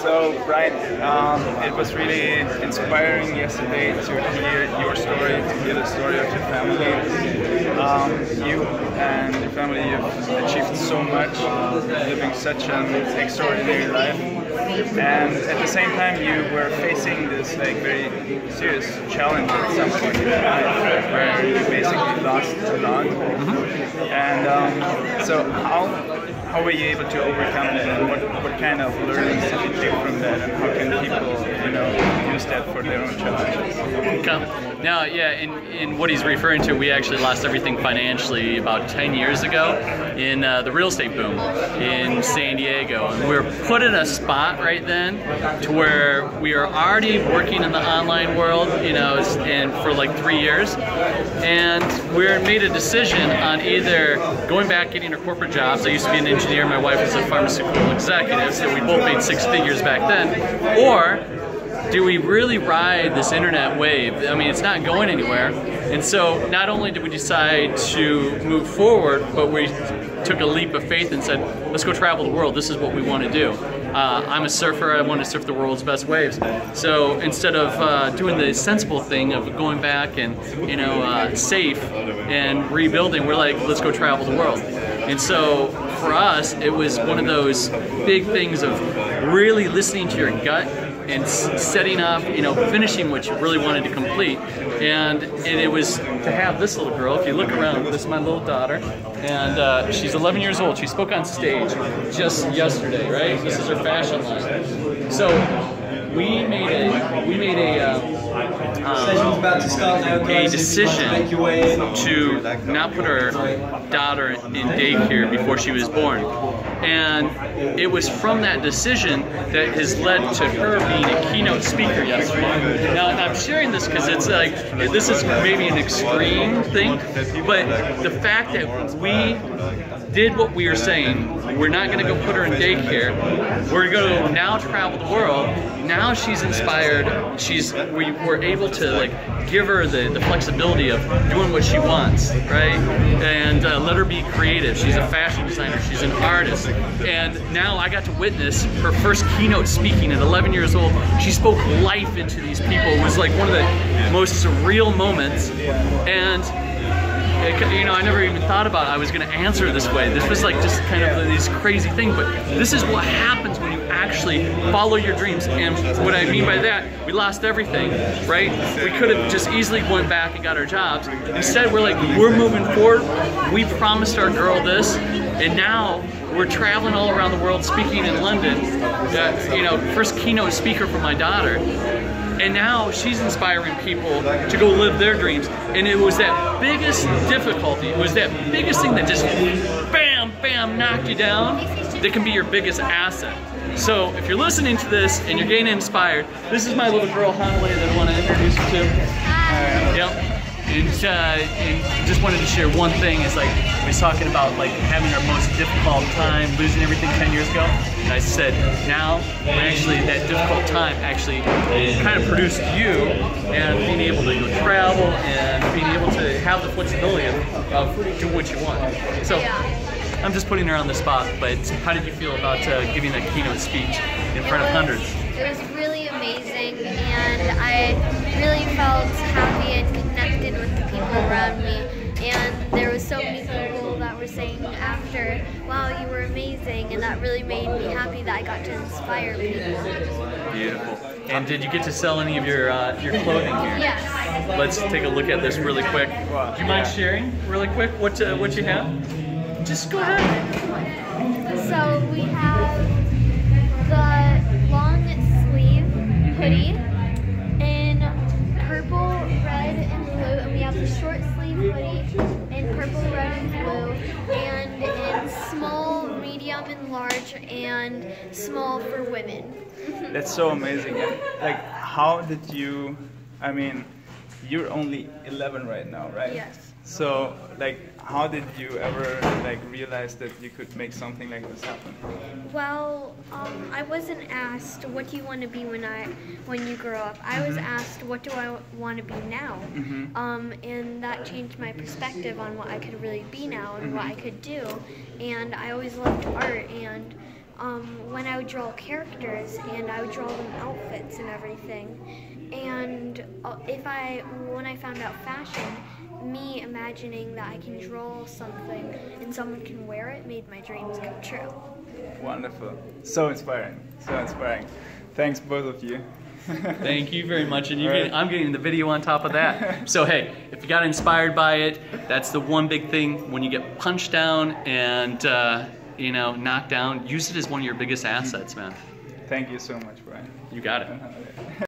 So, Brian, it was really inspiring yesterday to hear your story, to hear the story of your family. You and your family have achieved so much, living such an extraordinary life. And at the same time, you were facing this like very serious challenge at some point in your life, where you basically lost a lot. And so how were you able to overcome that, and what kind of learnings did you take from that, and how can people, use that for their own challenges? Now, yeah, in what he's referring to, we actually lost everything financially about 10 years ago in the real estate boom in San Diego. And we were put in a spot right then to where we are already working in the online world, and for like 3 years. And we made a decision on either going back, getting our corporate jobs. I used to be an engineer, my wife was a pharmaceutical executive, so we both made 6 figures back then. Or do we really ride this internet wave? I mean, it's not going anywhere. And so not only did we decide to move forward, but we took a leap of faith and said, let's go travel the world. This is what we want to do. I'm a surfer. I want to surf the world's best waves. So instead of doing the sensible thing of going back and, safe and rebuilding, we're like, let's go travel the world. And so for us, it was one of those big things of really listening to your gut and setting up, finishing what you really wanted to complete. And it was to have this little girl. If you look around, this is my little daughter, and she's 11 years old. She spoke on stage just yesterday, right? This is her fashion line. So we made a decision to not put our daughter in daycare before she was born. And it was from that decision that has led to her being a keynote speaker yesterday. Now, and I'm sharing this because it's like, this is maybe an extreme thing, but the fact that we did what we were saying, we're not going to go put her in daycare, we're going to now travel the world. Now she's inspired. We were able to give her the flexibility of doing what she wants, right? And let her be creative. She's a fashion designer. She's an artist. And now I got to witness her first keynote speaking at 11 years old. She spoke life into these people. It was like one of the most surreal moments. And I never even thought about I was going to answer this way. This was like just kind of this crazy thing, but this is what happens when you actually follow your dreams. And what I mean by that, we lost everything, right? We could have just easily went back and got our jobs. Instead, we're like, we're moving forward. We promised our girl this, and now we're traveling all around the world, speaking in London. First keynote speaker for my daughter. And now she's inspiring people to go live their dreams. And it was that biggest difficulty, it was that biggest thing that just bam, bam, knocked you down, that can be your biggest asset. So if you're listening to this and you're getting inspired, this is my little girl, Hanley, that I want to introduce you to. Yep. And just wanted to share one thing. Is like, we was talking about having our most difficult time, losing everything 10 years ago. And I said, now, actually, that difficult time actually kind of produced you, and being able to go travel and being able to have the flexibility of do what you want. So I'm just putting her on the spot, but how did you feel about giving a keynote speech in front of hundreds? It was really amazing, and I really felt happy and connected with the people around me. And there was so many people that were saying after, wow, you were amazing, and that really made me happy that I got to inspire people. Beautiful. And did you get to sell any of your clothing here? Yes. Let's take a look at this really quick. Do you mind sharing really quick what you have? Just go ahead. So we have the long sleeve hoodie in purple, red, and blue, and we have the short sleeve hoodie in purple, red, and blue, and in small, medium, and large, and small for women. That's so amazing. Like, how did you, I mean, you're only 11 right now, right? Yes. So, how did you ever, realize that you could make something like this happen? Well, I wasn't asked, what do you want to be when you grow up? I was asked, what do I want to be now? And that changed my perspective on what I could really be now and what I could do. And I always loved art, and when I would draw characters and I would draw them outfits and everything. And when I found out fashion, me imagining that I can draw something and someone can wear it made my dreams come true. Wonderful. So inspiring. So inspiring. Thanks, both of you. Thank you very much, and I'm getting the video on top of that. So hey, if you got inspired by it, that's the one big thing. When you get punched down and knocked down, use it as one of your biggest assets, man. Thank you so much, Brian. You got it.